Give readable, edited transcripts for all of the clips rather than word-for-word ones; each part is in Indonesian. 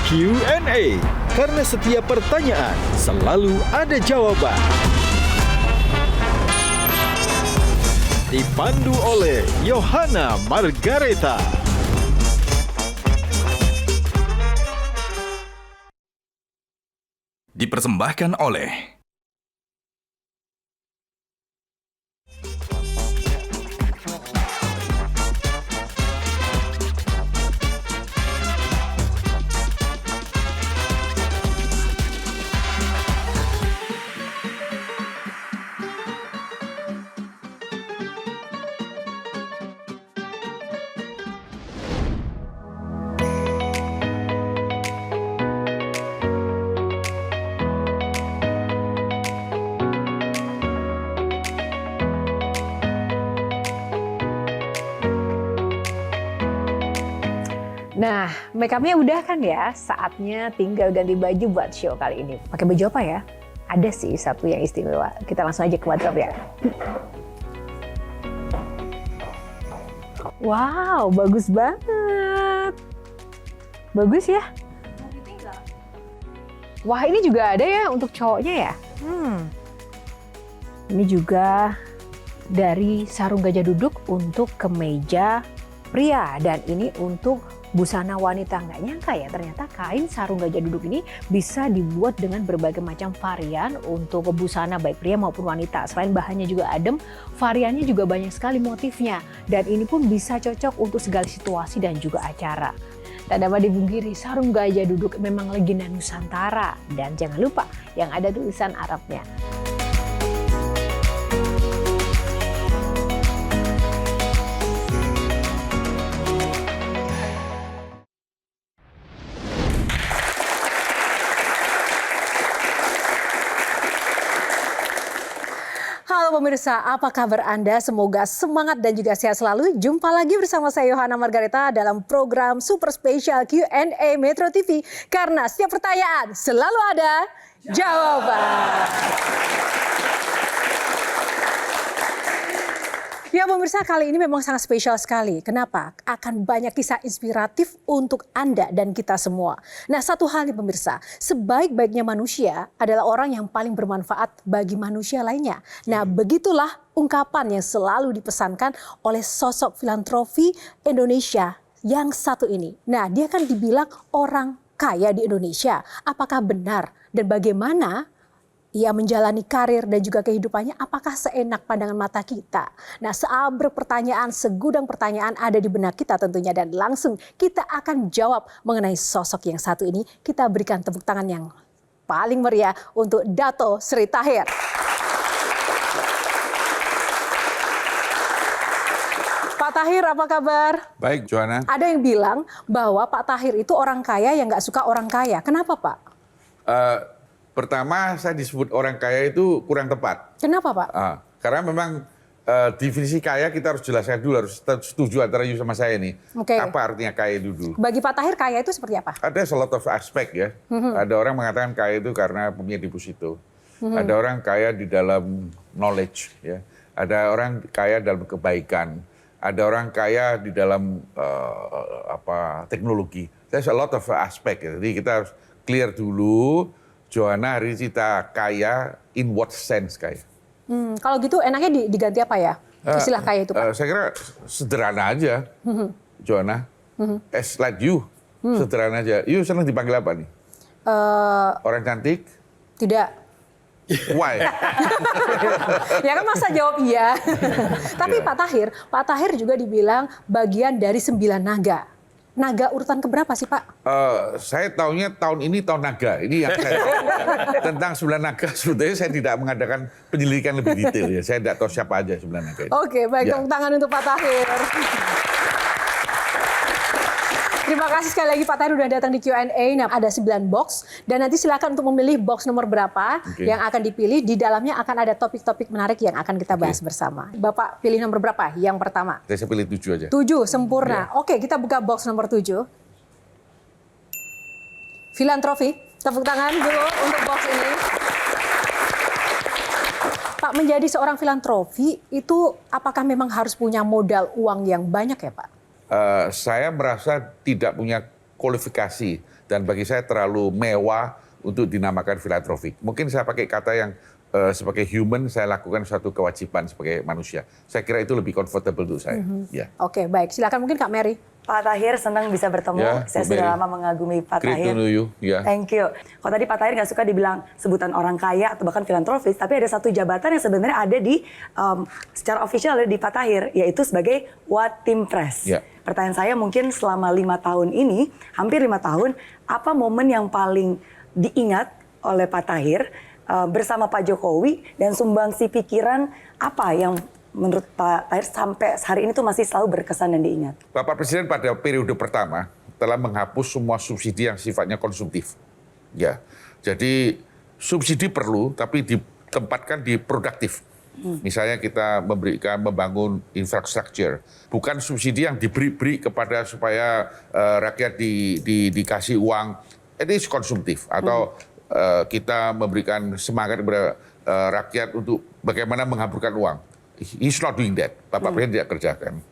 Q&A, karena setiap pertanyaan selalu ada jawaban. Dipandu oleh Yohana Margareta. Dipersembahkan oleh Nah, make up-nya udah kan ya? Saatnya tinggal ganti baju buat show kali ini. Pakai baju apa ya? Ada sih satu yang istimewa. Kita langsung aja ke wardrobe ya. Wow, bagus banget. Bagus ya? Wah, ini juga ada ya untuk cowoknya ya? Ini juga dari sarung gajah duduk untuk kemeja pria. Dan ini untuk busana wanita. Nggak nyangka ya, ternyata kain sarung gajah duduk ini bisa dibuat dengan berbagai macam varian untuk busana baik pria maupun wanita. Selain bahannya juga adem, variannya juga banyak sekali motifnya. Dan ini pun bisa cocok untuk segala situasi dan juga acara. Tak dapat dipungkiri, sarung gajah duduk memang legenda Nusantara. Dan jangan lupa yang ada tulisan Arabnya. Halo pemirsa, apa kabar Anda? Semoga semangat dan juga sehat selalu. Jumpa lagi bersama saya Yohana Margareta dalam program super spesial Q&A Metro TV. Karena setiap pertanyaan selalu ada jawaban. Ya pemirsa, kali ini memang sangat spesial sekali. Kenapa? Akan banyak kisah inspiratif untuk Anda dan kita semua. Nah, satu hal nih pemirsa, sebaik-baiknya manusia adalah orang yang paling bermanfaat bagi manusia lainnya. Nah, begitulah ungkapan yang selalu dipesankan oleh sosok filantropi Indonesia yang satu ini. Nah, dia kan dibilang orang kaya di Indonesia. Apakah benar dan bagaimana ia menjalani karir dan juga kehidupannya, apakah seenak pandangan mata kita? Nah, seabrek pertanyaan, segudang pertanyaan ada di benak kita tentunya. Dan langsung kita akan jawab mengenai sosok yang satu ini. Kita berikan tepuk tangan yang paling meriah untuk Dato Sri Tahir. Pak Tahir, apa kabar? Baik, Joanna. Ada yang bilang bahwa Pak Tahir itu orang kaya yang nggak suka orang kaya. Kenapa, Pak? Pertama, saya disebut orang kaya itu kurang tepat. Kenapa, Pak? Karena memang definisi kaya kita harus jelaskan dulu, harus setuju antara you sama saya nih. Oke. Apa artinya kaya itu dulu? Bagi Pak Tahir, kaya itu seperti apa? Ada a lot of aspek ya. Ada orang mengatakan kaya itu karena punya deposito. Ada orang kaya di dalam knowledge ya. Ada orang kaya dalam kebaikan. Ada orang kaya di dalam teknologi. There's a lot of aspek. Ya. Jadi kita harus clear dulu. Joanna, hari ini kita kaya in what sense kaya? Kalau gitu enaknya diganti apa ya? Istilah kaya itu, Pak. Saya kira sederhana aja, Joanna. As like you, sederhana aja. You senang dipanggil apa nih? Orang cantik? Tidak. Why? Ya kan masa jawab iya. Tapi Pak Tahir juga dibilang bagian dari 9 naga. Naga urutan keberapa sih, Pak? Saya tahunya tahun ini tahun naga. Ini yang saya tahu. Tentang 9 naga, sebetulnya saya tidak mengadakan penyelidikan lebih detail. Ya. Saya tidak tahu siapa aja 9 naga itu. Oke, baik. Tepuk tangan untuk Pak Tahir. Terima kasih sekali lagi Pak Tahir udah datang di Q&A. Nah, ada 9 box. Dan nanti silakan untuk memilih box nomor berapa yang akan dipilih. Di dalamnya akan ada topik-topik menarik yang akan kita bahas bersama. Bapak pilih nomor berapa? Yang pertama. Saya pilih 7 aja. 7, sempurna. Oke, kita buka box nomor 7. Filantropi. Tepuk tangan dulu untuk box ini. Pak, menjadi seorang filantropi itu apakah memang harus punya modal uang yang banyak ya, Pak? Saya merasa tidak punya kualifikasi dan bagi saya terlalu mewah untuk dinamakan filantropik. Mungkin saya pakai kata yang sebagai human saya lakukan suatu kewajiban sebagai manusia. Saya kira itu lebih comfortable untuk saya. Ya. Oke, baik. Silakan mungkin Kak Mary. Pak Tahir, senang bisa bertemu. Ya, Saya Bu sudah Mary. lama mengagumi Pak Great Tahir. to know you. Ya. Thank you. Kalau tadi Pak Tahir nggak suka dibilang sebutan orang kaya atau bahkan filantropis, tapi ada satu jabatan yang sebenarnya ada di secara official ada di Pak Tahir, yaitu sebagai Watimpres. Ya. Pertanyaan saya mungkin selama 5 tahun ini, hampir 5 tahun, apa momen yang paling diingat oleh Pak Tahir bersama Pak Jokowi dan sumbangsi pikiran apa yang menurut Pak Tahir sampai hari ini tuh masih selalu berkesan dan diingat? Bapak Presiden pada periode pertama telah menghapus semua subsidi yang sifatnya konsumtif. Ya, jadi subsidi perlu, tapi ditempatkan di produktif. Misalnya kita membangun infrastruktur, bukan subsidi yang diberi kepada supaya rakyat dikasih uang, ini konsumtif atau kita memberikan semangat kepada rakyat untuk bagaimana menghamburkan uang. He's not doing that. Bapak Presiden tidak kerjakan.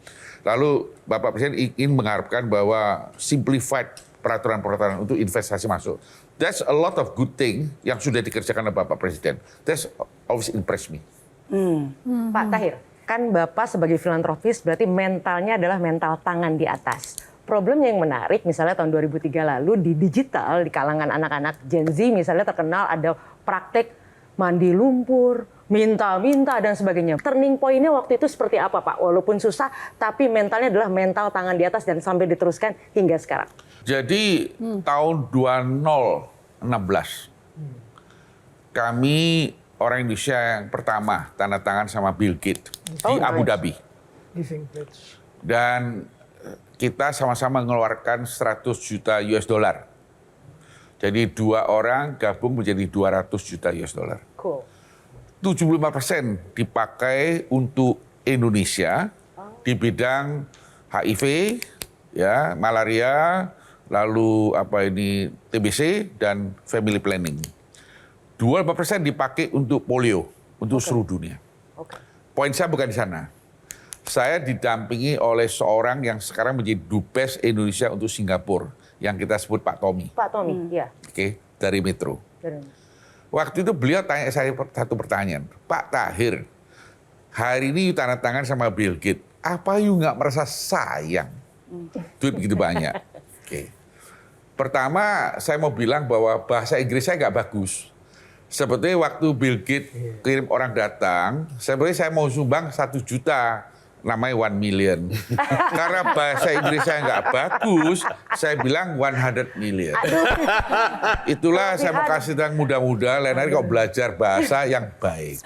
Lalu Bapak Presiden ingin mengharapkan bahwa simplified peraturan-peraturan untuk investasi masuk. That's a lot of good thing yang sudah dikerjakan oleh Bapak Presiden. That's always impressed me. Pak Tahir, kan Bapak sebagai filantropis berarti mentalnya adalah mental tangan di atas. Problemnya yang menarik, misalnya tahun 2003 lalu di digital, di kalangan anak-anak Gen Z misalnya terkenal ada praktek mandi lumpur, minta-minta dan sebagainya. Turning point-nya waktu itu seperti apa Pak? Walaupun susah, tapi mentalnya adalah mental tangan di atas dan sampai diteruskan hingga sekarang. Jadi tahun 2016, kami orang Indonesia yang pertama tanda tangan sama Bill Gates di Abu Dhabi. Dan kita sama-sama mengeluarkan 100 juta US dollar. Jadi 2 orang gabung menjadi 200 juta US dollar. Cool. 75% dipakai untuk Indonesia di bidang HIV, ya, malaria, lalu TBC dan family planning. 25% dipakai untuk polio, untuk seluruh dunia. Poin saya bukan di sana. Saya didampingi oleh seorang yang sekarang menjadi Dubes Indonesia untuk Singapura, yang kita sebut Pak Tommy. Pak Tommy, ya. Oke, dari Metro. Waktu itu beliau tanya saya satu pertanyaan, Pak Tahir, hari ini you tanda tangan sama Bill Gates, apa you nggak merasa sayang? Duit begitu banyak. Oke. Pertama, saya mau bilang bahwa bahasa Inggris saya nggak bagus. Sebetulnya waktu Bill Gates kirim orang datang, sebenarnya saya mau sumbang 1 juta. Namanya 1 million. Karena bahasa Inggris saya nggak bagus, saya bilang 100 million. Itulah saya mau kasih tentang muda-muda, lain hari kok belajar bahasa yang baik.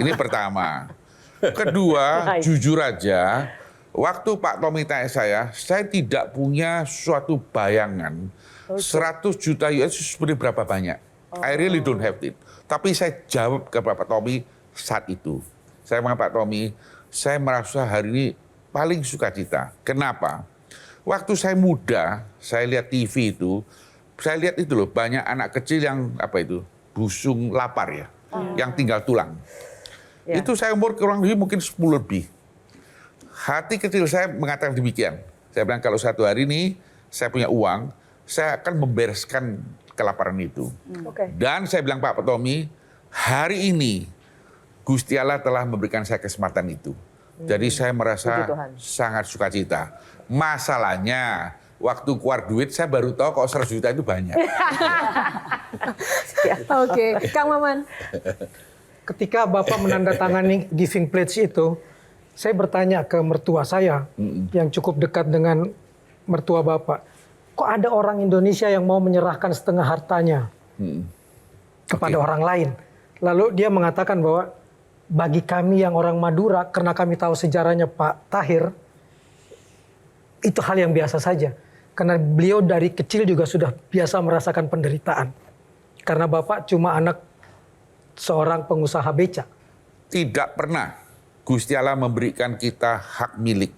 Ini pertama. Kedua, jujur aja, waktu Pak Tommy tanya saya tidak punya suatu bayangan 100 juta US itu sebenarnya berapa banyak. I really don't have it. Tapi saya jawab ke Pak Tommy saat itu. Saya bilang, Pak Tommy, saya merasa hari ini paling sukacita. Kenapa? Waktu saya muda, saya lihat TV itu, saya lihat itu loh, banyak anak kecil yang busung lapar ya, yang tinggal tulang. Ya. Itu saya umur kurang lebih mungkin 10 lebih. Hati kecil saya mengatakan demikian. Saya bilang kalau satu hari ini saya punya uang, saya akan membereskan kelaparan itu. Dan saya bilang Pak Tommy, hari ini Gusti Allah telah memberikan saya kesempatan itu. Jadi saya merasa sangat sukacita. Masalahnya, waktu keluar duit saya baru tahu kok 100 juta itu banyak. Oke, Kang Maman. Ketika Bapak menandatangani Giving Pledge itu, saya bertanya ke mertua saya yang cukup dekat dengan mertua Bapak. Kok ada orang Indonesia yang mau menyerahkan setengah hartanya kepada orang lain? Lalu dia mengatakan bahwa bagi kami yang orang Madura, karena kami tahu sejarahnya Pak Tahir, itu hal yang biasa saja. Karena beliau dari kecil juga sudah biasa merasakan penderitaan. Karena Bapak cuma anak seorang pengusaha beca. Tidak pernah Gusti Allah memberikan kita hak milik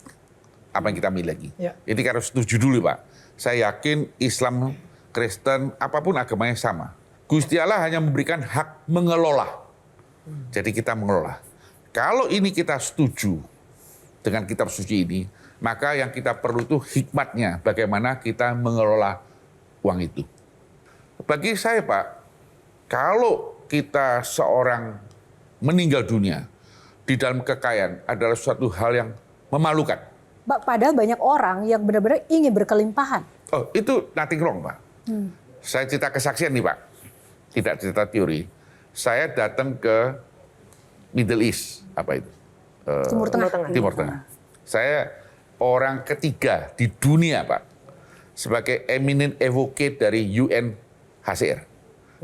apa yang kita miliki. Ya. Ini harus setuju dulu Pak. Saya yakin Islam, Kristen, apapun agamanya sama. Gusti Allah hanya memberikan hak mengelola. Jadi kita mengelola. Kalau ini kita setuju dengan kitab suci ini, Maka yang kita perlu itu hikmatnya, bagaimana kita mengelola uang itu. Bagi saya Pak, kalau kita seorang meninggal dunia di dalam kekayaan adalah suatu hal yang memalukan. Padahal banyak orang yang benar-benar ingin berkelimpahan. Oh, itu nothing wrong, Pak. Saya cerita kesaksian nih, Pak. Tidak cerita teori. Saya datang ke Middle East, apa itu? Timur Tengah. Timur Tengah. Saya orang ketiga di dunia, Pak, sebagai eminent advocate dari UNHCR,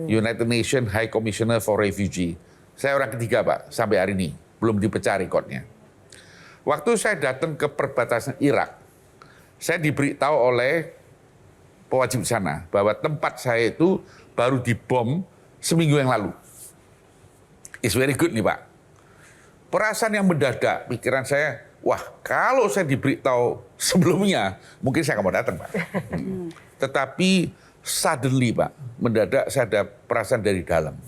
United Nations High Commissioner for Refugee. Saya orang ketiga, Pak, sampai hari ini. Belum dipecah rekodnya. Waktu saya datang ke perbatasan Irak, saya diberitahu oleh pewajib sana bahwa tempat saya itu baru dibom seminggu yang lalu. It's very good nih, Pak. Perasaan yang mendadak, pikiran saya, wah kalau saya diberitahu sebelumnya, mungkin saya nggak mau datang, Pak. Tetapi suddenly, Pak, mendadak saya ada perasaan dari dalam.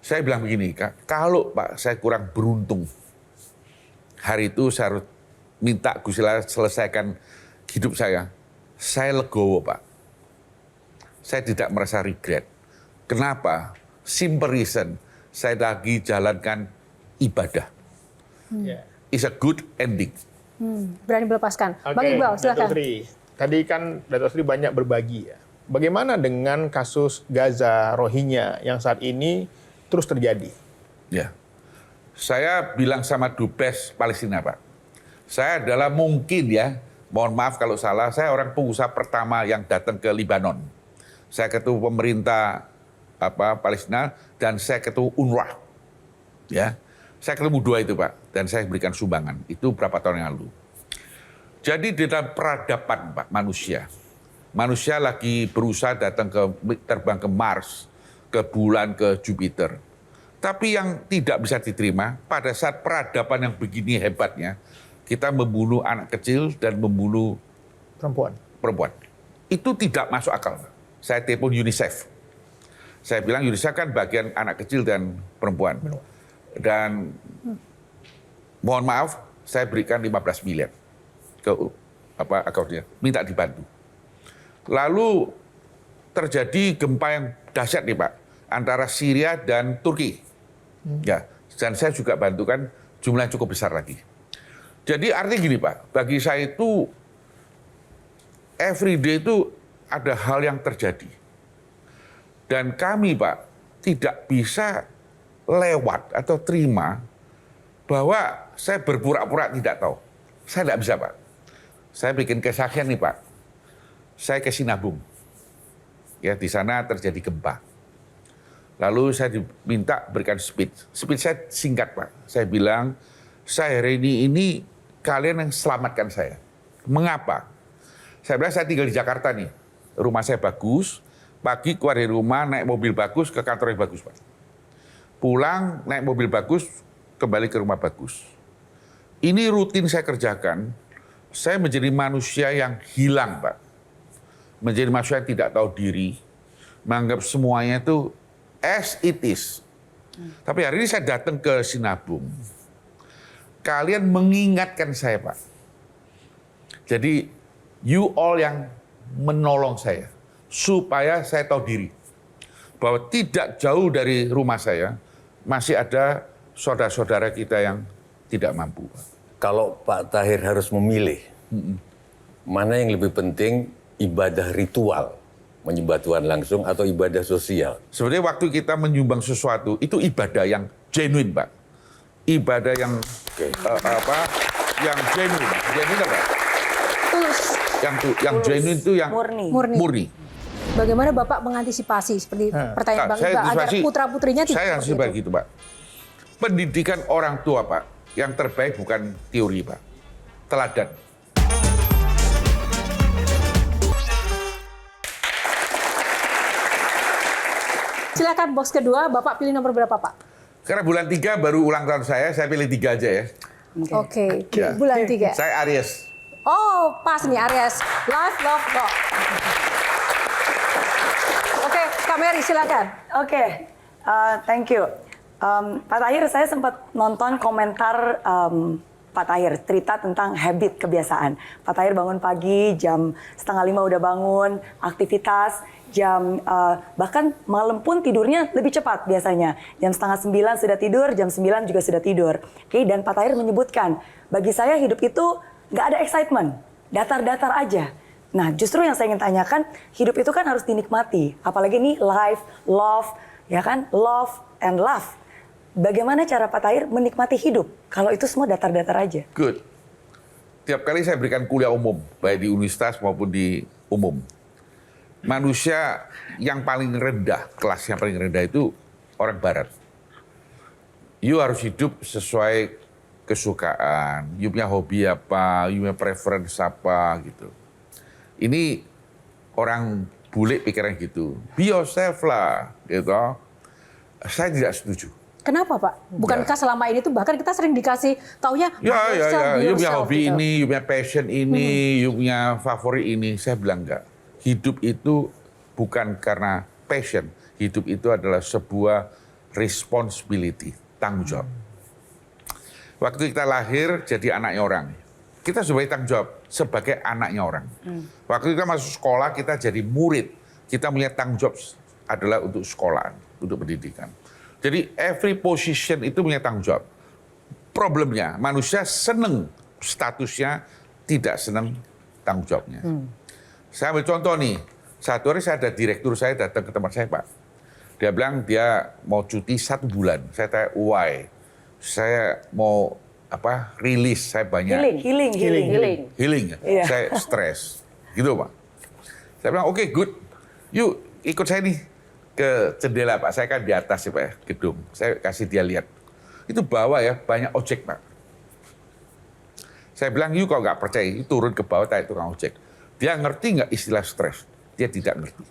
Saya bilang begini, Kak, kalau Pak saya kurang beruntung, hari itu saya harus minta Gusti Allah selesaikan hidup saya legowo, Pak. Saya tidak merasa regret. Kenapa? Simple reason, saya lagi jalankan ibadah. It's a good ending. Berani melepaskan. Oke, Bang Iqbal, silakan. Dato' Sri. Tadi kan Dato' Sri banyak berbagi ya. Bagaimana dengan kasus Gaza Rohingya yang saat ini terus terjadi? Ya, saya bilang sama Dubes Palestina, Pak. Saya adalah mungkin ya, mohon maaf kalau salah, saya orang pengusaha pertama yang datang ke Libanon. Saya ketemu pemerintah Palestina dan saya ketemu UNRWA. Ya, saya ketemu dua itu, Pak, dan saya berikan sumbangan. Itu berapa tahun yang lalu. Jadi di dalam peradaban, Pak, manusia lagi berusaha terbang ke Mars, ke bulan, ke Jupiter. Tapi yang tidak bisa diterima pada saat peradaban yang begini hebatnya, kita membunuh anak kecil dan membunuh perempuan. Itu tidak masuk akal. Saya telepon UNICEF. Saya bilang UNICEF kan bagian anak kecil dan perempuan. Dan mohon maaf, saya berikan 15 miliar ke akunnya, minta dibantu. Lalu terjadi gempa yang dahsyat nih, Pak, antara Syria dan Turki. Ya, dan saya juga bantu kan jumlah cukup besar lagi. Jadi artinya gini, Pak, bagi saya itu every day itu ada hal yang terjadi. Dan kami, Pak, tidak bisa lewat atau terima bahwa saya berpura-pura tidak tahu. Saya tidak bisa, Pak. Saya bikin kesaksian nih, Pak. Saya ke Sinabung. Ya, di sana terjadi gempa. Lalu saya diminta berikan speech. Speech saya singkat, Pak. Saya bilang, saya hari ini kalian yang selamatkan saya. Mengapa? Saya bilang saya tinggal di Jakarta nih. Rumah saya bagus. Pagi keluar dari rumah, naik mobil bagus, ke kantor yang bagus, Pak. Pulang, naik mobil bagus, kembali ke rumah bagus. Ini rutin saya kerjakan. Saya menjadi manusia yang hilang, Pak. Menjadi manusia yang tidak tahu diri. Menganggap semuanya itu as it is. Tapi hari ini saya datang ke Sinabung. Kalian mengingatkan saya, Pak. Jadi, you all yang menolong saya. Supaya saya tahu diri. Bahwa tidak jauh dari rumah saya, masih ada saudara-saudara kita yang tidak mampu. Kalau Pak Tahir harus memilih, mana yang lebih penting, ibadah ritual, menyembah Tuhan langsung, atau ibadah sosial? Sebenarnya waktu kita menyumbang sesuatu, itu ibadah yang genuine, Pak. Ibadah yang yang genuine. Genuine apa? Tulus. Yang genuine itu yang murni. Bagaimana Bapak mengantisipasi seperti pertanyaan Bang Iqbal agar putra-putrinya tidak saya seperti seperti itu, Pak. Pendidikan orang tua, Pak, yang terbaik bukan teori, Pak. Teladan. Silakan box kedua, Bapak pilih nomor berapa, Pak? Karena bulan 3 baru ulang tahun saya pilih 3 aja ya. Oke, Ya. bulan 3. Saya Aries. Oh, pas nih Aries. Life, love, rock. Oke, Kak Mary silakan. Oke, thank you. Pak Tahir, saya sempat nonton komentar Pak Tahir, cerita tentang habit, kebiasaan. Pak Tahir bangun pagi, jam 4:30 udah bangun, aktivitas, bahkan malam pun tidurnya lebih cepat biasanya. Jam 8:30 sudah tidur, jam 9 juga sudah tidur. Oke, dan Pak Tahir menyebutkan, bagi saya hidup itu nggak ada excitement, datar-datar aja. Nah, justru yang saya ingin tanyakan, hidup itu kan harus dinikmati. Apalagi ini life, love, ya kan? Love and love. Bagaimana cara Pak Tahir menikmati hidup kalau itu semua datar-datar aja? Good. Tiap kali saya berikan kuliah umum, baik di universitas maupun di umum. Manusia yang paling rendah, kelas yang paling rendah itu orang Barat. You harus hidup sesuai kesukaan, you punya hobi apa, you punya preference apa gitu. Ini orang bule pikiran gitu. Be yourself lah, gitu. Saya tidak setuju. Kenapa Pak? Bukankah selama ini tuh bahkan kita sering dikasih taunya Ya. You punya hobi gitu. ini, you punya passion ini, you punya favorit ini. Saya bilang enggak. Hidup itu bukan karena passion. Hidup itu adalah sebuah responsibility, tanggung jawab. Waktu kita lahir jadi anaknya orang. Kita sebagai tanggung jawab sebagai anaknya orang. Waktu kita masuk sekolah kita jadi murid. Kita melihat tanggung jawab adalah untuk sekolahan, untuk pendidikan. Jadi every position itu punya tanggung jawab. Problemnya manusia seneng statusnya, tidak seneng tanggung jawabnya. Saya ambil contoh nih, satu hari saya ada direktur saya datang ke tempat saya Pak. Dia bilang dia mau cuti 1 bulan. Saya tanya why? Saya mau rilis, saya banyak healing. Iya. Saya stres, gitu Pak. Saya bilang oke, good, yuk ikut saya nih ke jendela Pak. Saya kan di atas ya Pak ya, gedung. Saya kasih dia lihat. Itu bawah ya banyak ojek Pak. Saya bilang yuk kalau nggak percaya, yuk turun ke bawah tanya tukang ojek. Dia ngerti nggak istilah stres? Dia tidak ngerti.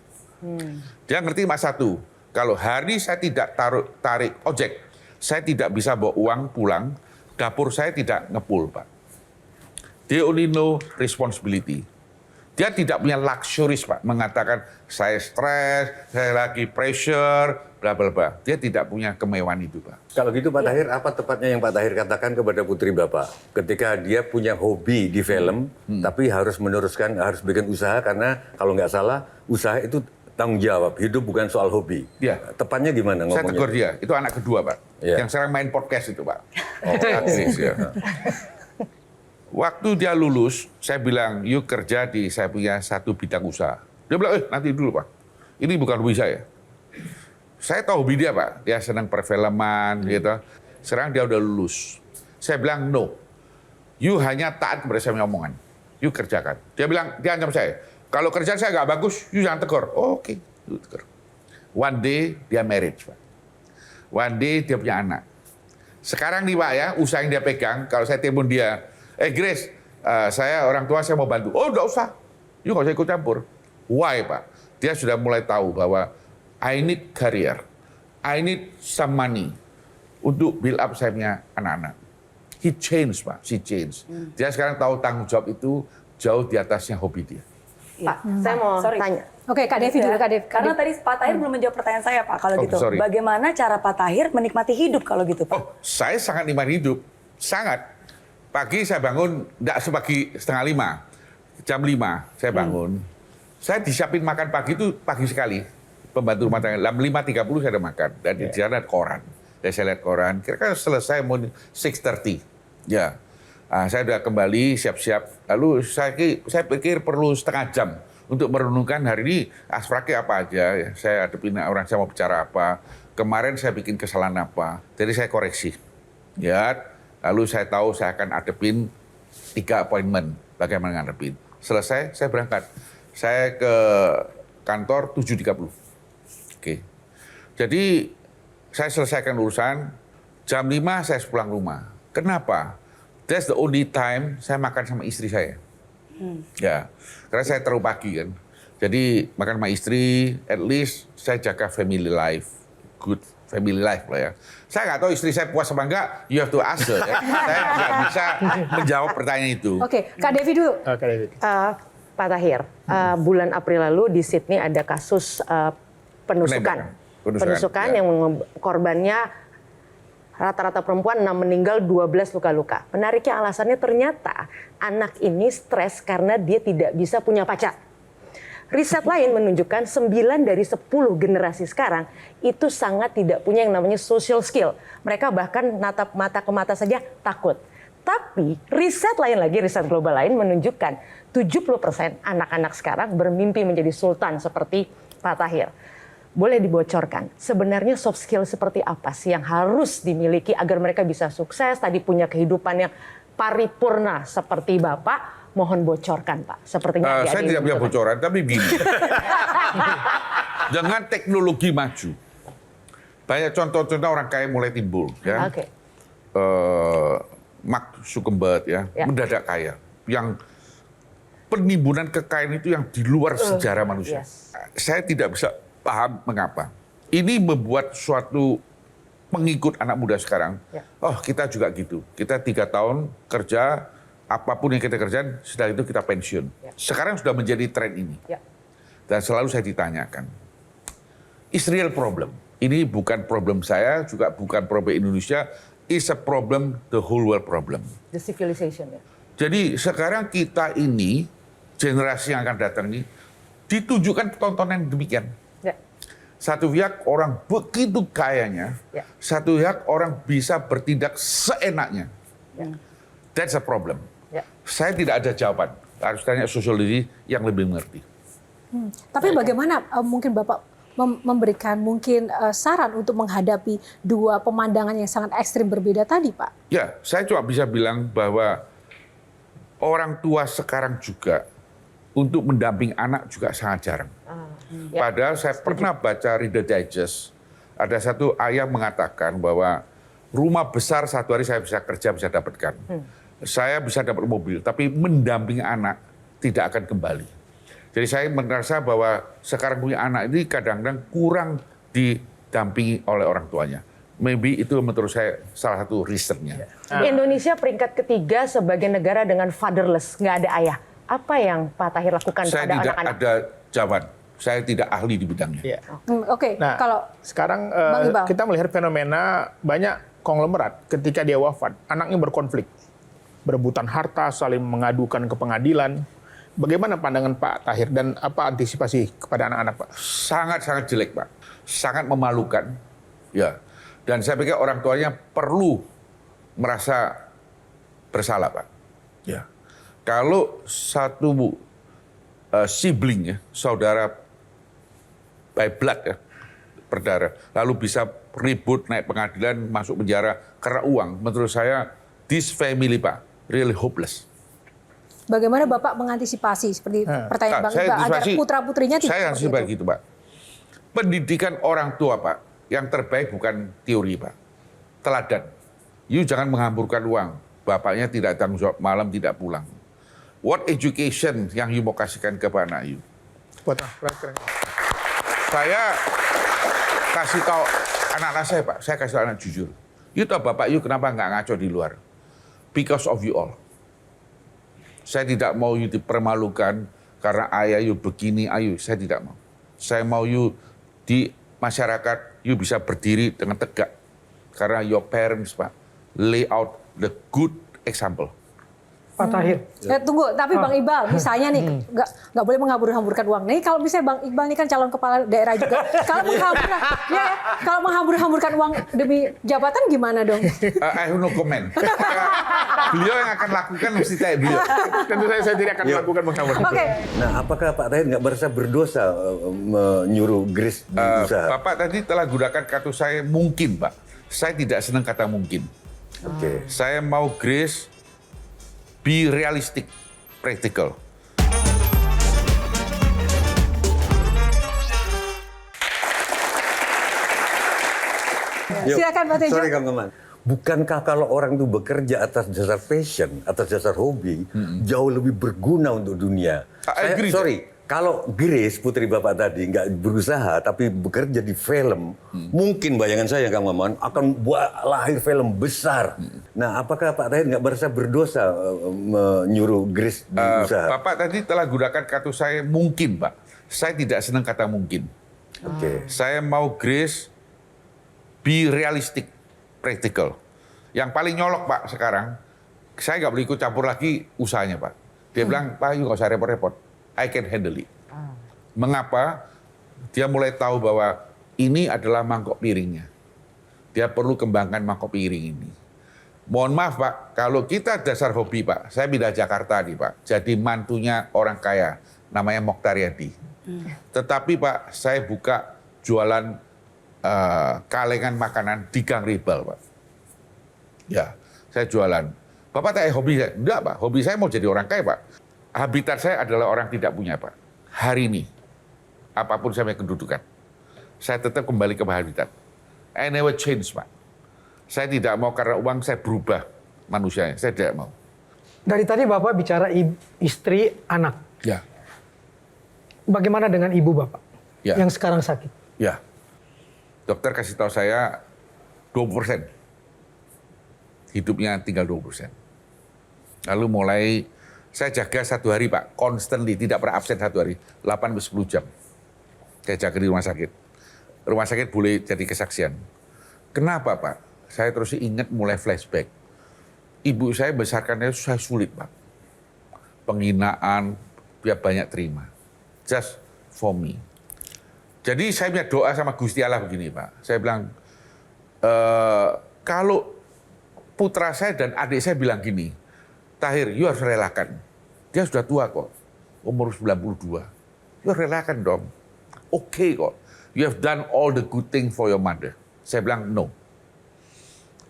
Dia ngerti cuma satu. Kalau hari saya tidak tarik ojek, saya tidak bisa bawa uang pulang. Dapur saya tidak ngepul Pak. Dia only know responsibility. Dia tidak punya luxuries Pak, mengatakan saya stres, saya lagi pressure, bla bla bla. Dia tidak punya kemewahan itu Pak. Kalau gitu Pak Tahir, apa tepatnya yang Pak Tahir katakan kepada putri Bapak? Ketika dia punya hobi di film, tapi harus meneruskan, harus bikin usaha karena kalau nggak salah, usaha itu tanggung jawab. Hidup bukan soal hobi. Iya. Tepatnya gimana ngomongnya? Saya tegur dia, itu anak kedua Pak. Iya. Yang sekarang main podcast itu Pak. Oh. Aktris, ya. Waktu dia lulus, saya bilang, yuk kerja di saya punya satu bidang usaha. Dia bilang, nanti dulu Pak. Ini bukan hobi saya. Saya tahu hobi dia Pak. Dia senang perfilman gitu. Sekarang dia udah lulus. Saya bilang, no. You hanya taat kepada saya punya omongan. You kerjakan. Dia bilang, dia ancam saya. Kalau kerjaan saya nggak bagus, you jangan tegur. Oh, oke. You tegur. One day, dia marriage Pak. One day, dia punya anak. Sekarang nih Pak ya, usaha yang dia pegang, kalau saya telepon dia, Grace, saya orang tua saya mau bantu. Oh, enggak usah. You nggak usah ikut campur. Why, Pak? Dia sudah mulai tahu bahwa I need career. I need some money untuk build up saya punya anak-anak. He changed, Pak. She changed. Dia sekarang tahu tanggung jawab itu jauh di atasnya hobi dia. Pak, saya mau tanya. Oke, Kak Devi dulu, Kak Devi. Karena tadi Pak Tahir belum menjawab pertanyaan saya Pak, kalau gitu. Sorry. Bagaimana cara Pak Tahir menikmati hidup kalau gitu Pak? Oh, saya sangat nikmat hidup. Sangat. Pagi saya bangun, enggak sepagi 4:30. Jam 5 saya bangun. Saya disiapin makan pagi itu pagi sekali. Pembantu rumah tangga. Jam 5:30 saya udah makan. Dan di sana ada koran. Dan saya lihat koran. Kira-kira selesai mau 6:30. Ya. Saya udah kembali siap-siap. Lalu saya pikir perlu setengah jam untuk merenungkan hari ini Asfraki apa aja. Saya hadapin orang, saya mau bicara apa. Kemarin saya bikin kesalahan apa. Jadi saya koreksi. Ya. Lalu saya tahu saya akan hadapin 3 appointment. Bagaimana ngadepin. Selesai, saya berangkat. Saya ke kantor 7:30. Oke. Jadi saya selesaikan urusan. Jam 5 saya pulang rumah. Kenapa? That's the only time saya makan sama istri saya. Ya, karena saya terlalu pagi kan. Jadi makan sama istri, at least saya jaga family life. Good family life lah ya. Saya nggak tahu istri saya puas apa enggak, you have to ask her. Ya. Saya nggak bisa menjawab pertanyaan itu. Oke, Kak Devi dulu. Kak Devi. Pak Tahir, bulan April lalu di Sydney ada kasus penusukan. Penusukan, Penusukan ya. yang korbannya Rata-rata perempuan 6 meninggal, 12 luka-luka. Menariknya alasannya ternyata anak ini stres karena dia tidak bisa punya pacar. Riset lain menunjukkan 9 dari 10 generasi sekarang itu sangat tidak punya yang namanya social skill. Mereka bahkan natap mata ke mata saja takut. Tapi riset lain lagi, riset global lain menunjukkan 70% anak-anak sekarang bermimpi menjadi sultan seperti Pak Tahir. Boleh dibocorkan, sebenarnya soft skill seperti apa sih yang harus dimiliki agar mereka bisa sukses, tadi punya kehidupan yang paripurna seperti Bapak? Mohon bocorkan, Pak. Sepertinya saya tidak punya bocoran, tapi begini. Dengan teknologi maju, banyak contoh-contoh orang kaya mulai timbul. Ya. Oke. Mark Zuckerberg ya, mendadak kaya. Yang penimbunan kekayaan itu yang di luar sejarah manusia. Yes. Saya tidak bisa paham mengapa. Ini membuat suatu pengikut anak muda sekarang, oh kita juga gitu. Kita 3 tahun kerja, apapun yang kita kerjakan, setelah itu kita pensiun. Sekarang sudah menjadi tren ini. Dan selalu saya ditanyakan, is real problem. Ini bukan problem saya, juga bukan problem Indonesia, is a problem, the whole world problem. The civilization ya. Jadi sekarang kita ini, generasi yang akan datang ini, ditunjukkan tontonan yang demikian. Satu pihak orang begitu kayanya, satu pihak orang bisa bertindak seenaknya. That's a problem. Saya tidak ada jawaban. Harus tanya sosiologi yang lebih mengerti. Tapi bagaimana mungkin Bapak memberikan mungkin saran untuk menghadapi dua pemandangan yang sangat ekstrim berbeda tadi, Pak? Ya, saya cuma bisa bilang bahwa orang tua sekarang juga untuk mendamping anak juga sangat jarang. Padahal saya pernah baca Reader Digest, ada satu ayah mengatakan bahwa rumah besar satu hari saya bisa kerja, bisa dapatkan. Saya bisa dapat mobil, tapi mendampingi anak tidak akan kembali. Jadi saya merasa bahwa sekarang punya anak ini kadang-kadang kurang didampingi oleh orang tuanya. Maybe itu menurut saya salah satu risetnya. Indonesia peringkat ketiga sebagai negara dengan fatherless, nggak ada ayah. Apa yang Pak Tahir lakukan saya terhadap tidak anak-anak? ada jawaban. Saya tidak ahli di bidangnya. Oke, Nah, kalau sekarang Bang Iqbal. kita melihat fenomena banyak konglomerat ketika dia wafat, anaknya berkonflik, berebutan harta, saling mengadukan ke pengadilan. Bagaimana pandangan Pak Tahir dan apa antisipasi kepada anak-anak, Pak? Sangat-sangat jelek, Pak. Sangat memalukan. Ya. Dan saya pikir orang tuanya perlu merasa bersalah, Pak. Ya. Kalau satu sibling ya, saudara by blood ya, berdarah, lalu bisa ribut naik pengadilan, masuk penjara karena uang. Menurut saya, this family, Pak, really hopeless. bagaimana Bapak mengantisipasi seperti pertanyaan Bang Iqbal agar putra-putrinya tidak saya seperti gitu, Pak. Pendidikan orang tua, Pak, yang terbaik bukan teori, Pak. Teladan. You jangan menghamburkan uang. Bapaknya tidak tanggung jawab, malam tidak pulang. What education yang you mau kasihkan kepada anak you? Saya kasih tahu anak-anak saya, Pak. Saya kasih tahu anak jujur. You tahu bapak you kenapa nggak ngaco di luar? Because of you all. Saya tidak mau you dipermalukan karena ayah you begini, ayu. Saya tidak mau. Saya mau you di masyarakat, you bisa berdiri dengan tegak. Karena your parents, Pak, lay out the good example. Pak Tahir. Tunggu, tapi Bang Iqbal, misalnya nih, nggak boleh menghambur-hamburkan uang. Nih kalau misalnya Bang Iqbal ini kan calon kepala daerah juga, kalau menghambur-hamburkan uang demi jabatan gimana dong? I have no comment. Beliau yang akan lakukan mesti saya beliau. Tentu saya tidak akan melakukan menghambur. Oke. Nah, apakah Pak Tahir nggak merasa berdosa menyuruh Grace berusaha? Bapak tadi telah gunakan kata saya mungkin, Pak. Saya tidak senang kata mungkin. Oke. Saya mau Grace be realistic, practical. Silakan Pak Tejo. Sorry Kang Maman. Bukankah kalau orang itu bekerja atas dasar passion, atas dasar hobi, jauh lebih berguna untuk dunia? Sorry, kalau Grace, putri Bapak tadi, nggak berusaha tapi bekerja di film, mungkin bayangan saya Kang Maman akan buat lahir film besar. Nah, apakah Pak Tahir nggak merasa berdosa menyuruh Grace berusaha? Bapak tadi telah gunakan kata saya mungkin, Pak. Saya tidak senang kata mungkin. Oke. Saya mau Grace be realistic, Practical. Yang paling nyolok Pak sekarang, saya nggak boleh ikut campur lagi usahanya Pak. Dia bilang, Pak, nggak usah repot-repot. I can handle it. Mengapa? Dia mulai tahu bahwa ini adalah mangkok piringnya. Dia perlu kembangkan mangkok piring ini. Mohon maaf Pak, kalau kita dasar hobi Pak, saya pindah Jakarta nih Pak, jadi mantunya orang kaya, namanya Mokhtar Yadi. Tetapi Pak, saya buka jualan kalengan makanan di Gang Ribal Pak. Ya, saya jualan. Bapak tanya hobi saya? Enggak Pak, hobi saya mau jadi orang kaya Pak. Habitat saya adalah orang tidak punya Pak. Hari ini, apapun saya punya kedudukan, saya tetap kembali ke habitat. I never change Pak. Saya tidak mau karena uang saya berubah manusianya, saya tidak mau. Dari tadi Bapak bicara istri, anak. Ya. Bagaimana dengan ibu Bapak Ya. yang sekarang sakit? Ya. Dokter kasih tahu saya 20%. Hidupnya tinggal 20%. Lalu mulai saya jaga 1 hari Pak, constantly, tidak pernah absen 1 hari, 8-10 jam. Saya jaga di rumah sakit. Rumah sakit boleh jadi kesaksian. Kenapa Pak? Saya terus ingat mulai flashback. Ibu saya besarkannya susah sulit Pak. Penghinaan, dia banyak terima. Just for me. Jadi saya punya doa sama Gusti Allah begini Pak. Saya bilang, kalau putra saya dan adik saya bilang gini, Tahir, you harus relakan. Dia sudah tua kok, umur 92. You harus relakan dong. Oke kok. You have done all the good thing for your mother. Saya bilang, no.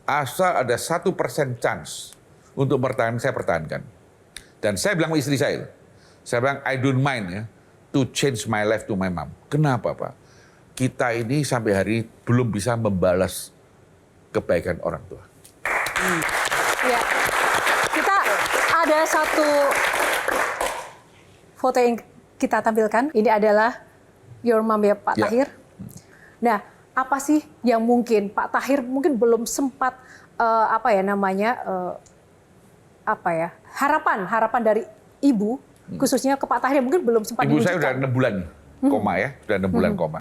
Asal ada 1% chance untuk bertahan, saya pertahankan. Dan saya bilang ke istri saya bilang, I don't mind ya, to change my life to my mom. Kenapa Pak? Kita ini sampai hari belum bisa membalas kebaikan orang tua. Ya. Kita ada satu foto yang kita tampilkan. Ini adalah your mom ya Pak Ya. Tahir. Nah, apa sih yang mungkin Pak Tahir mungkin belum sempat harapan dari ibu khususnya ke Pak Tahir mungkin belum sempat Ibu saya diwujudkan. udah 6 bulan koma ya, sudah 6 bulan koma.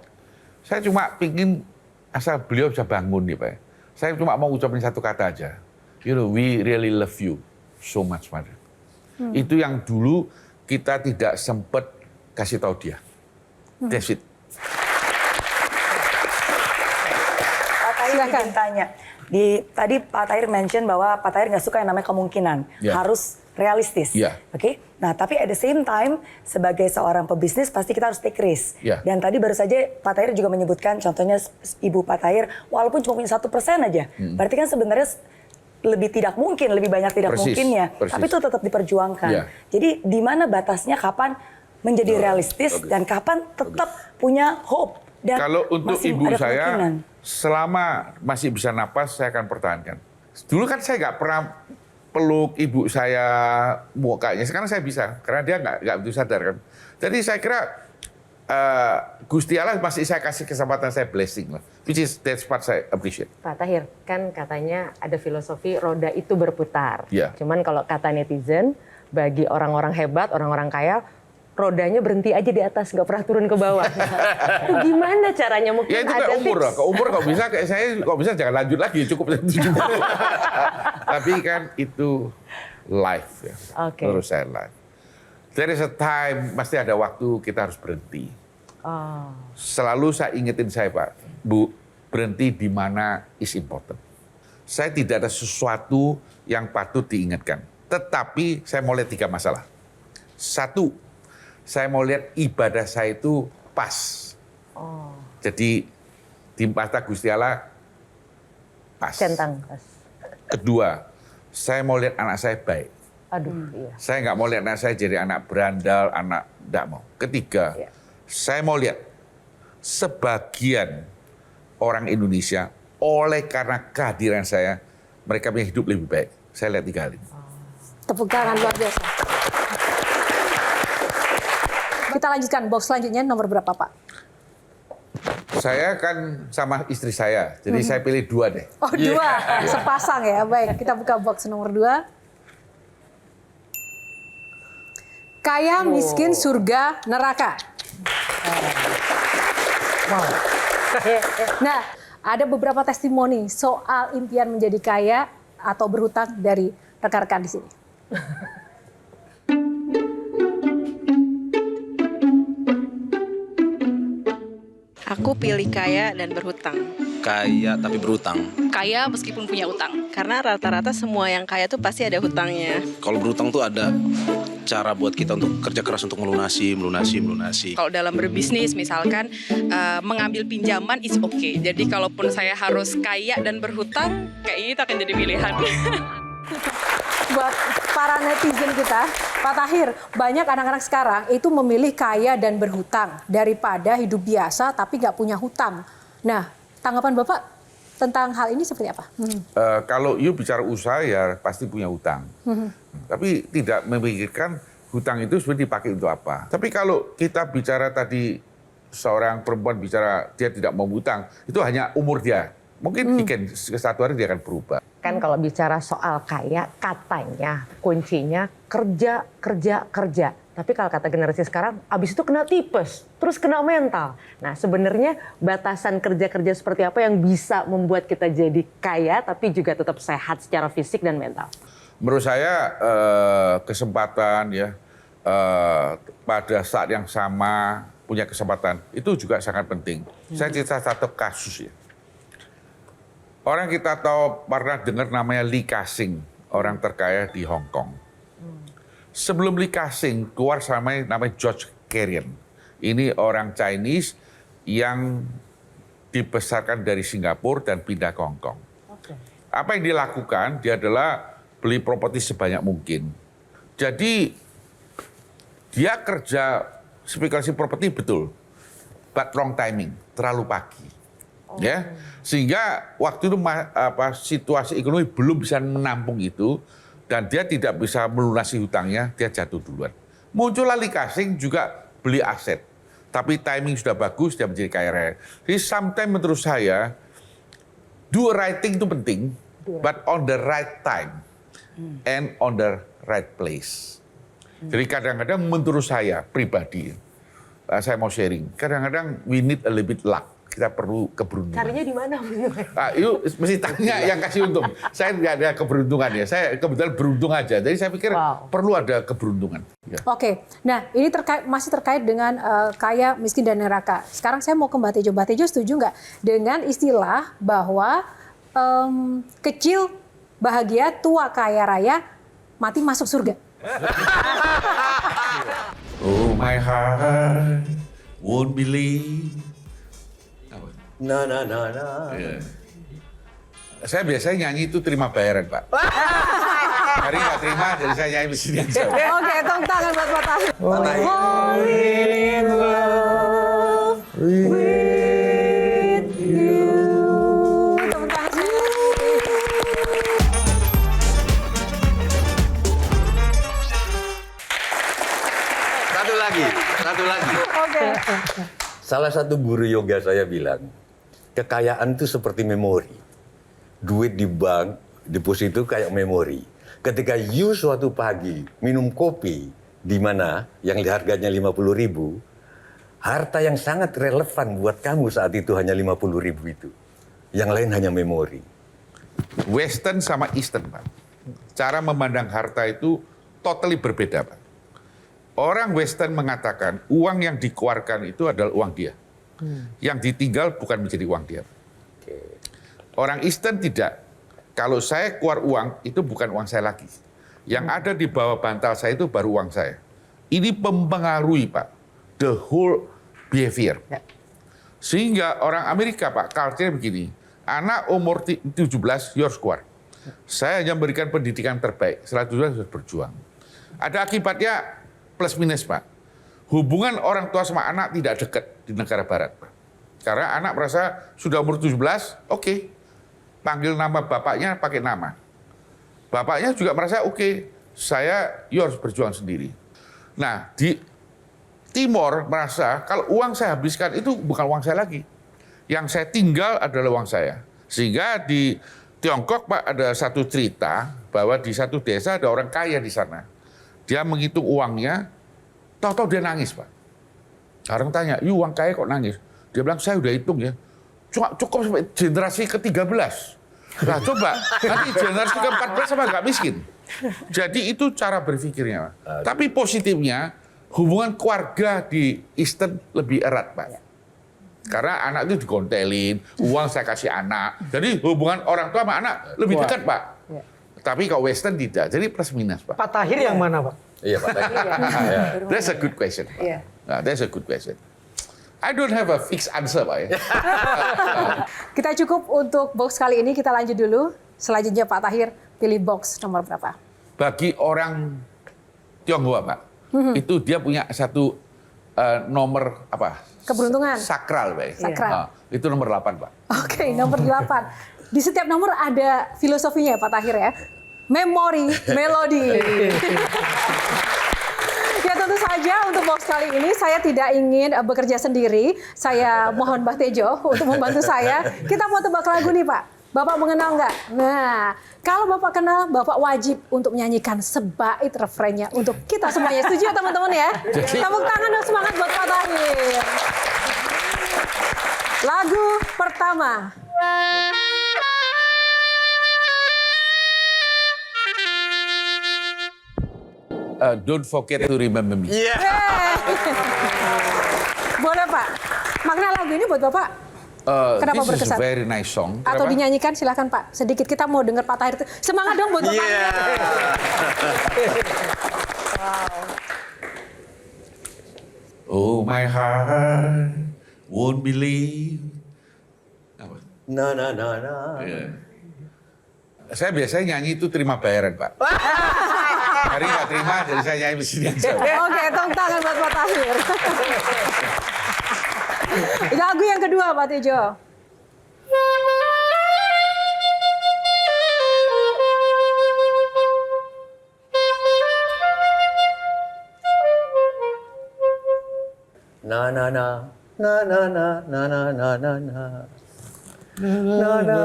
Saya cuma pingin asal beliau bisa bangun nih Pak. Saya cuma mau ucapin satu kata aja. You know, we really love you so much, Mother. Itu yang dulu kita tidak sempat kasih tahu dia. That's it. Pak Tahir izin tanya. Tadi Pak Tahir mention bahwa Pak Tahir nggak suka yang namanya kemungkinan. Ya. Harus realistis. Ya. Oke? Nah, tapi at the same time, sebagai seorang pebisnis pasti kita harus take risk. Ya. Dan tadi baru saja Pak Tahir juga menyebutkan contohnya ibu Pak Tahir, walaupun cuma punya 1% aja. Berarti kan sebenarnya lebih tidak mungkin, lebih banyak tidak Persis, mungkinnya. persis. Tapi itu tetap diperjuangkan. Ya. Jadi di mana batasnya kapan menjadi realistis dan kapan tetap punya hope. Dan Kalau untuk masih ibu ada saya, kemungkinan. selama masih bisa napas, saya akan pertahankan. Dulu kan saya nggak pernah peluk ibu saya mukanya. Sekarang saya bisa, karena dia nggak begitu sadar kan. Jadi saya kira Gusti Allah masih saya kasih kesempatan, saya blessing lah. Which is that's part saya appreciate. Pak Tahir, kan katanya ada filosofi roda itu berputar. Ya. Cuman kalau kata netizen, bagi orang-orang hebat, orang-orang kaya, rodanya berhenti aja di atas, nggak pernah turun ke bawah. Itu gimana caranya? Mungkin Ya itu ada kayak umur tips. lah. Ke umur kok bisa, kayak saya kok bisa jangan lanjut lagi, cukup. Tapi kan itu life ya. Oke. Menurut saya life. There is a time, pasti ada waktu kita harus berhenti. Oh. Selalu saya ingetin saya Pak, Bu, berhenti di mana is important. Saya tidak ada sesuatu yang patut diingatkan. Tetapi saya mau lihat 3 masalah. 1, saya mau lihat ibadah saya itu pas. Oh. Jadi di mata Gusti Allah pas. Centang. Kedua, saya mau lihat anak saya baik. Aduh, iya. Saya nggak mau lihat anak saya jadi anak berandal, anak nggak mau. Ketiga, Iya. saya mau lihat sebagian orang Indonesia oleh karena kehadiran saya, mereka punya hidup lebih baik. Saya lihat 3 hal ini. Tepuk tangan luar biasa. Kita lanjutkan box selanjutnya nomor berapa Pak? Saya kan sama istri saya, jadi saya pilih 2 deh. Oh 2, sepasang ya. Baik, kita buka box nomor 2. Kaya, miskin, surga, neraka. Nah, Ada beberapa testimoni soal impian menjadi kaya atau berhutang dari rekan-rekan di sini. Aku pilih kaya dan berhutang. Kaya tapi berhutang. Kaya meskipun punya utang. Karena rata-rata semua yang kaya tuh pasti ada hutangnya. Kalau berhutang tuh ada cara buat kita untuk kerja keras untuk melunasi. Kalau dalam berbisnis misalkan mengambil pinjaman is okay. Jadi kalaupun saya harus kaya dan berhutang, kayaknya itu akan jadi pilihan. Buat para netizen kita, Pak Tahir, banyak anak-anak sekarang itu memilih kaya dan berhutang daripada hidup biasa tapi nggak punya hutang. Nah, tanggapan Bapak tentang hal ini seperti apa? Kalau you bicara usaha ya pasti punya hutang. Tapi tidak memikirkan hutang itu sebenarnya dipakai untuk apa. Tapi kalau kita bicara tadi seorang perempuan bicara dia tidak mau hutang, itu hanya umur dia. Mungkin satu hari dia akan berubah. Kan kalau bicara soal kaya, katanya kuncinya kerja. Tapi kalau kata generasi sekarang, abis itu kena tipes, terus kena mental. Nah sebenarnya batasan kerja-kerja seperti apa yang bisa membuat kita jadi kaya, tapi juga tetap sehat secara fisik dan mental? Menurut saya kesempatan ya pada saat yang sama punya kesempatan itu juga sangat penting. Saya cerita satu kasus ya. Orang kita tahu pernah dengar namanya Lee Ka-shing, orang terkaya di Hong Kong. Sebelum Lee Ka-shing keluar namanya George Carrion. Ini orang Chinese yang dibesarkan dari Singapura dan pindah ke Hong Kong. Apa yang dia lakukan? Dia adalah beli properti sebanyak mungkin. Jadi dia kerja spekulasi properti betul, but wrong timing, terlalu pagi. Ya, sehingga waktu itu situasi ekonomi belum bisa menampung itu dan dia tidak bisa melunasi hutangnya, dia jatuh duluan. Muncullah Lee Ka-shing juga beli aset, tapi timing sudah bagus, dia menjadi kaya raya. Jadi sometimes menurut saya do right thing itu penting, but on the right time and on the right place. Jadi kadang-kadang menurut saya pribadi, saya mau sharing, kadang-kadang we need a little bit luck. Kita perlu keberuntungan. Carinya di mana? Yuk mesti tanya yang kasih untung. Saya nggak ada keberuntungan ya. Saya kebetulan beruntung aja. Jadi saya pikir perlu ada keberuntungan. Ya. Oke, nah ini masih terkait dengan kaya, miskin, dan neraka. Sekarang saya mau ke Mbak Tejo. Mbak Tejo setuju nggak dengan istilah bahwa kecil bahagia, tua kaya raya, mati masuk surga? Oh my heart won't believe. Nah. Yeah. Saya biasanya nyanyi itu terima bayaran, Pak. Hari nggak terima, jadi saya nyanyi di sini aja. Oke, tepuk tangan buat Pak Tahir. Fall in love with you. Tepuk tangan. Satu lagi. Oke. Salah satu guru yoga saya bilang, kekayaan itu seperti memori. Duit di bank, deposito kayak memori. Ketika you suatu pagi minum kopi di mana yang harganya 50.000, harta yang sangat relevan buat kamu saat itu hanya 50.000 itu. Yang lain hanya memori. Western sama Eastern, Pak. Cara memandang harta itu totally berbeda, Pak. Orang Western mengatakan uang yang dikeluarkan itu adalah uang dia. Yang ditinggal bukan menjadi uang dia. Orang Eastern tidak. Kalau saya keluar uang, itu bukan uang saya lagi. Yang ada di bawah bantal saya itu baru uang saya. Ini mempengaruhi, Pak, the whole behavior. Sehingga orang Amerika, Pak, culture-nya begini. Anak umur 17, you harus keluar. Saya hanya memberikan pendidikan terbaik. Setelah 17 harus berjuang. Ada akibatnya plus minus, Pak. Hubungan orang tua sama anak tidak dekat di negara barat, Pak. Karena anak merasa sudah umur 17, oke. Panggil nama bapaknya pakai nama. Bapaknya juga merasa oke, saya harus berjuang sendiri. Nah, di Timor merasa kalau uang saya habiskan itu bukan uang saya lagi. Yang saya tinggal adalah uang saya. Sehingga di Tiongkok, Pak, ada satu cerita bahwa di satu desa ada orang kaya di sana. Dia menghitung uangnya, tahu-tahu dia nangis, Pak. Orang tanya, uang kaya kok nangis? Dia bilang, saya udah hitung ya, cukup sampai generasi ke-13. Nah coba, nanti generasi ke-14 sama nggak miskin. Jadi itu cara berpikirnya. Tapi positifnya, hubungan keluarga di Eastern lebih erat, Pak. Karena anak itu digontelin, uang saya kasih anak. Jadi hubungan orang tua sama anak lebih dekat, Pak. Tapi kalau Western tidak, jadi plus minus, Pak. Pak Tahir yang mana, Pak? Iya, Pak Tahir. That's a good question, Pak. Nah, that's a good question. I don't have a fixed answer, Pak. Ya. Kita cukup untuk box kali ini, kita lanjut dulu. Selanjutnya Pak Tahir, pilih box nomor berapa? Bagi orang Tionghoa, Pak, itu dia punya satu nomor apa? Keberuntungan. Sakral, Pak. Sakral. Nah, itu nomor 8, Pak. Oke, nomor 8. Di setiap nomor ada filosofinya ya Pak Tahir ya. Memori, melodi. Ya tentu saja untuk box kali ini saya tidak ingin bekerja sendiri. Saya mohon Mbak Tejo untuk membantu saya. Kita mau tebak lagu nih Pak. Bapak mengenal nggak? Nah, kalau Bapak kenal, Bapak wajib untuk menyanyikan sebait refrennya untuk kita semuanya. Setuju ya teman-teman ya? Tepuk tangan dan semangat buat Pak Tahir. Lagu pertama. Don't forget to remember me. Boleh Pak. Makna lagu ini buat Bapak kenapa This berkesan? is a very nice song. Atau Kenapa? dinyanyikan silahkan Pak. Sedikit kita mau dengar Pak Tahir. Semangat dong buat Bapak. Oh my heart won't believe. Apa? Na na na na. Saya biasanya nyanyi itu terima bayaran, Pak. Hari nggak terima, jadi saya nyanyi di sini aja. Oke, tepuk tangan buat Pak Tahir. Lagu yang kedua Pak Tejo. Na na na na na na na na na na na. Na na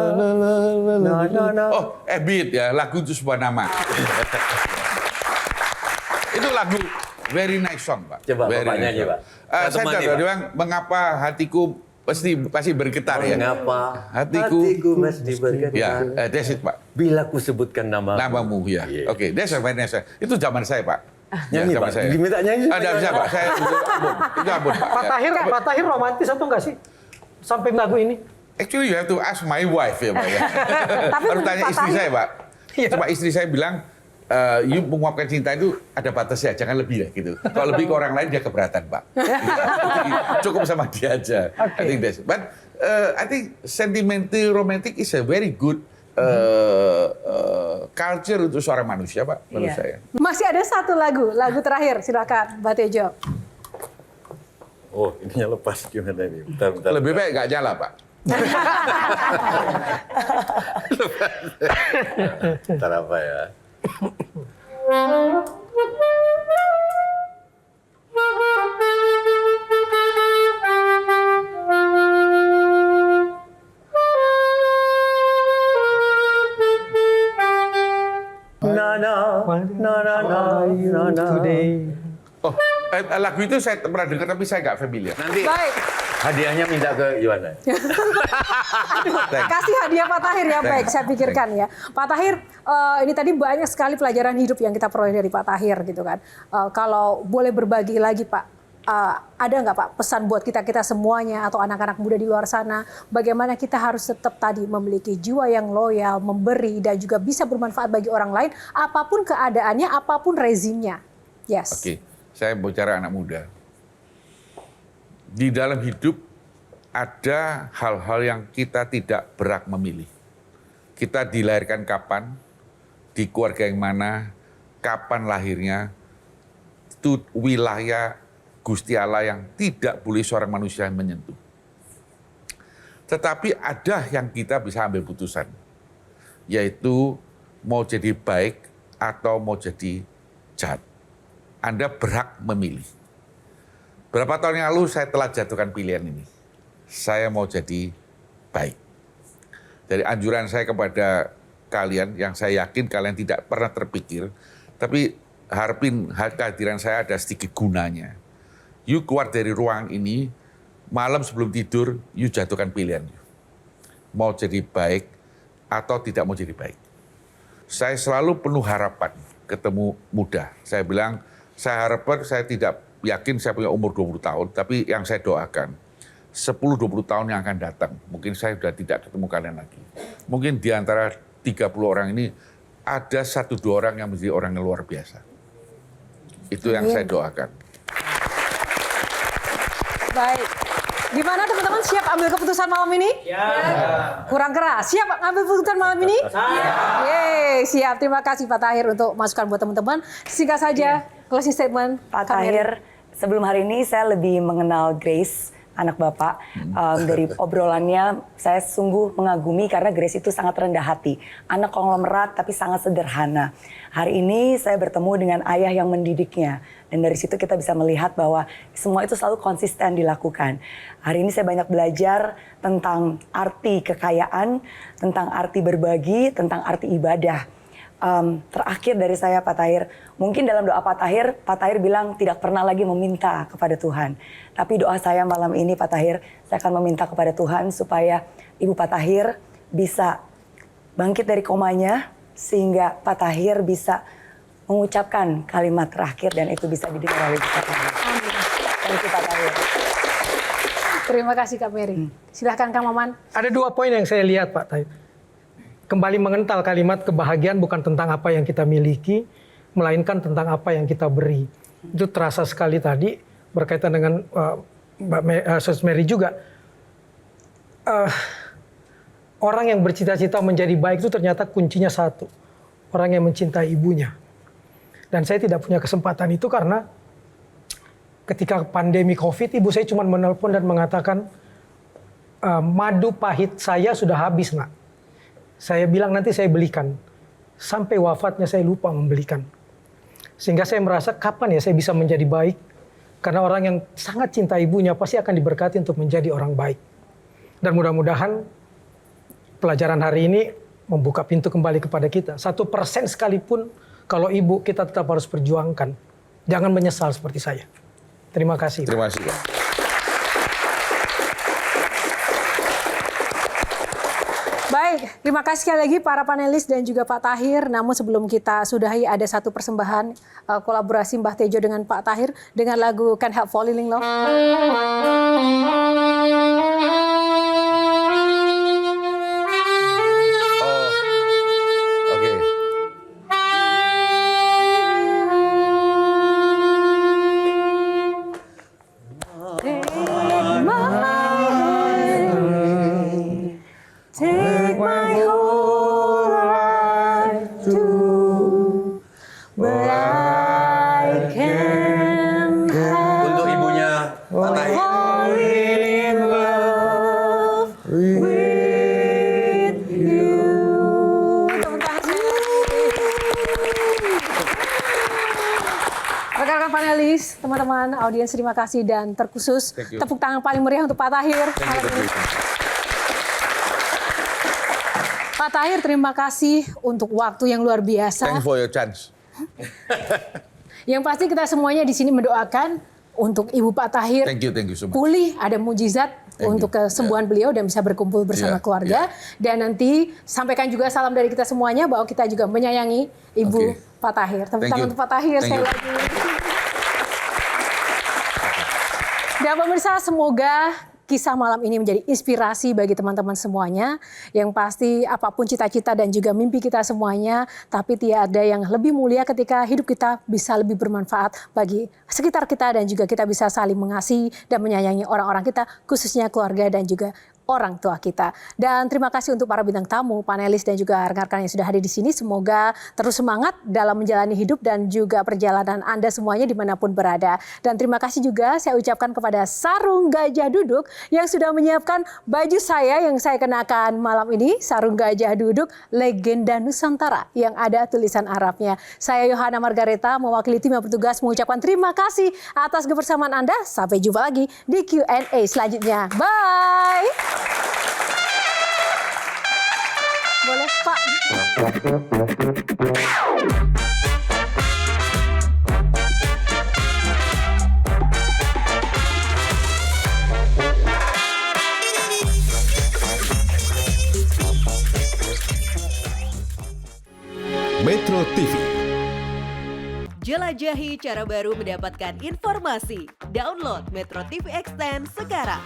na na na. Oh, Beat ya, lagu itu sebuah nama. Itu lagu very nice song, Pak. Coba very Bapak nyanyi, song. Pak. Saya Temani, tahu, Pak. dia bilang, mengapa hatiku pasti bergetar ya. Mengapa Hatiku mesti bergetar? Ya, that's it, Pak. Bila ku sebutkan Namamu ya. Yeah. Oke, that's a very nice. Itu zaman saya, Pak. Nyanyi, zaman Pak. saya. Diminta nyanyi. Ada bisa, Pak. Saya itu abon, Pak. Pak Tahir romantis atau enggak sih? Sampai lagu ini? Actually, you have to ask my wife ya, Pak. Ya. Tapi Harus tanya Pak istri Tahir- saya, Pak. Coba istri saya bilang, you menguapkan cinta itu ada batasnya, jangan lebih ya gitu. Kalau lebih ke orang lain dia keberatan, Pak. Jadi, cukup sama dia aja. I think that's. But I think sentimental romantic is a very good culture untuk seorang manusia, Pak, menurut saya. Masih ada satu lagu terakhir. Silakan Mbak Tejo. Oh, ininya lepas gimana ini? Bentar. Lebih baik nggak nyala, Pak. Bentar apa ya? Today. Oh, lagu itu saya pernah dengar tapi saya nggak familiar. Nanti Baik. hadiahnya minta ke Yohana. Kasih hadiah Pak Tahir ya, baik saya pikirkan ya. Pak Tahir, ini tadi banyak sekali pelajaran hidup yang kita peroleh dari Pak Tahir gitu kan. Kalau boleh berbagi lagi Pak, ada nggak Pak pesan buat kita semuanya atau anak-anak muda di luar sana, bagaimana kita harus tetap tadi memiliki jiwa yang loyal, memberi dan juga bisa bermanfaat bagi orang lain, apapun keadaannya, apapun rezimnya. Yes. Oke, saya bicara anak muda. Di dalam hidup ada hal-hal yang kita tidak berhak memilih. Kita dilahirkan kapan, di keluarga yang mana, kapan lahirnya, itu wilayah Gusti Allah yang tidak boleh seorang manusia menyentuh. Tetapi ada yang kita bisa ambil putusan, yaitu mau jadi baik atau mau jadi jahat. Anda berhak memilih. Berapa tahun yang lalu saya telah jatuhkan pilihan ini. Saya mau jadi baik. Dari anjuran saya kepada kalian, yang saya yakin kalian tidak pernah terpikir, tapi harapin kehadiran saya ada sedikit gunanya. You keluar dari ruang ini, malam sebelum tidur, you jatuhkan pilihan. mau jadi baik atau tidak mau jadi baik. Saya selalu penuh harapan ketemu muda. Saya bilang, saya harapkan, saya tidak yakin saya punya umur 20 tahun, tapi yang saya doakan, 10-20 tahun yang akan datang, mungkin saya sudah tidak ketemu kalian lagi. Mungkin di antara 30 orang ini, ada 1-2 orang yang menjadi orang yang luar biasa. Itu yang saya doakan. Baik. Gimana teman-teman, siap ambil keputusan malam ini? Ya. Kurang keras. Siap ambil keputusan malam ini? Yeay, siap. Terima kasih Pak Tahir untuk masukan buat teman-teman. Singkat saja, closing statement. Pak Tahir, sebelum hari ini saya lebih mengenal Grace, anak Bapak. Dari obrolannya saya sungguh mengagumi karena Grace itu sangat rendah hati. Anak konglomerat tapi sangat sederhana. Hari ini saya bertemu dengan ayah yang mendidiknya. Dan dari situ kita bisa melihat bahwa semua itu selalu konsisten dilakukan. Hari ini saya banyak belajar tentang arti kekayaan, tentang arti berbagi, tentang arti ibadah. Terakhir dari saya Pak Tahir, mungkin dalam doa Pak Tahir bilang tidak pernah lagi meminta kepada Tuhan. Tapi doa saya malam ini Pak Tahir, saya akan meminta kepada Tuhan supaya Ibu Pak Tahir bisa bangkit dari komanya, sehingga Pak Tahir bisa mengucapkan kalimat terakhir dan itu bisa didengar oleh Pak Tahir. Terima kasih Pak Tahir. Terima kasih Kak Mary. Silahkan Kang Maman. Ada 2 poin yang saya lihat Pak Tahir. Kembali mengental kalimat kebahagiaan bukan tentang apa yang kita miliki, melainkan tentang apa yang kita beri. Itu terasa sekali tadi berkaitan dengan Mbak Sus Mary juga. Orang yang bercita-cita menjadi baik itu ternyata kuncinya satu. Orang yang mencintai ibunya. Dan saya tidak punya kesempatan itu karena ketika pandemi COVID, ibu saya cuma menelpon dan mengatakan, madu pahit saya sudah habis, Nak. Saya bilang nanti saya belikan. Sampai wafatnya saya lupa membelikan. Sehingga saya merasa kapan ya saya bisa menjadi baik. Karena orang yang sangat cinta ibunya pasti akan diberkati untuk menjadi orang baik. Dan mudah-mudahan pelajaran hari ini membuka pintu kembali kepada kita. 1% sekalipun kalau ibu kita tetap harus perjuangkan. Jangan menyesal seperti saya. Terima kasih. Terima kasih. Baik, terima kasih sekali lagi para panelis dan juga Pak Tahir. Namun sebelum kita sudahi ada satu persembahan kolaborasi Mbah Tejo dengan Pak Tahir dengan lagu Can't Help Falling in Love. Teman-teman, audiens terima kasih dan terkhusus tepuk tangan paling meriah untuk Pak Tahir. Pak Tahir, terima kasih untuk waktu yang luar biasa. Thank you for your chance. Yang pasti kita semuanya di sini mendoakan untuk Ibu Pak Tahir. Thank you so much. Pulih, ada mujizat untuk kesembuhan beliau dan bisa berkumpul bersama keluarga. Dan nanti sampaikan juga salam dari kita semuanya bahwa kita juga menyayangi Ibu Pak Tahir. Tepuk tangan untuk Pak Tahir sekali lagi. Dan pemirsa, semoga kisah malam ini menjadi inspirasi bagi teman-teman semuanya. Yang pasti apapun cita-cita dan juga mimpi kita semuanya, tapi tiada yang lebih mulia ketika hidup kita bisa lebih bermanfaat bagi sekitar kita dan juga kita bisa saling mengasihi dan menyayangi orang-orang kita, khususnya keluarga dan juga orang tua kita. Dan terima kasih untuk para bintang tamu, panelis dan juga rekan-rekan yang sudah hadir di sini. Semoga terus semangat dalam menjalani hidup dan juga perjalanan Anda semuanya dimanapun berada. Dan terima kasih juga saya ucapkan kepada Sarung Gajah Duduk yang sudah menyiapkan baju saya yang saya kenakan malam ini. Sarung Gajah Duduk, legenda Nusantara yang ada tulisan Arabnya. Saya Yohana Margareta mewakili tim yang bertugas mengucapkan terima kasih atas kebersamaan Anda. Sampai jumpa lagi di Q&A selanjutnya. Bye! Boleh Pak. Metro TV. Jelajahi cara baru mendapatkan informasi. Download Metro TV Extend sekarang.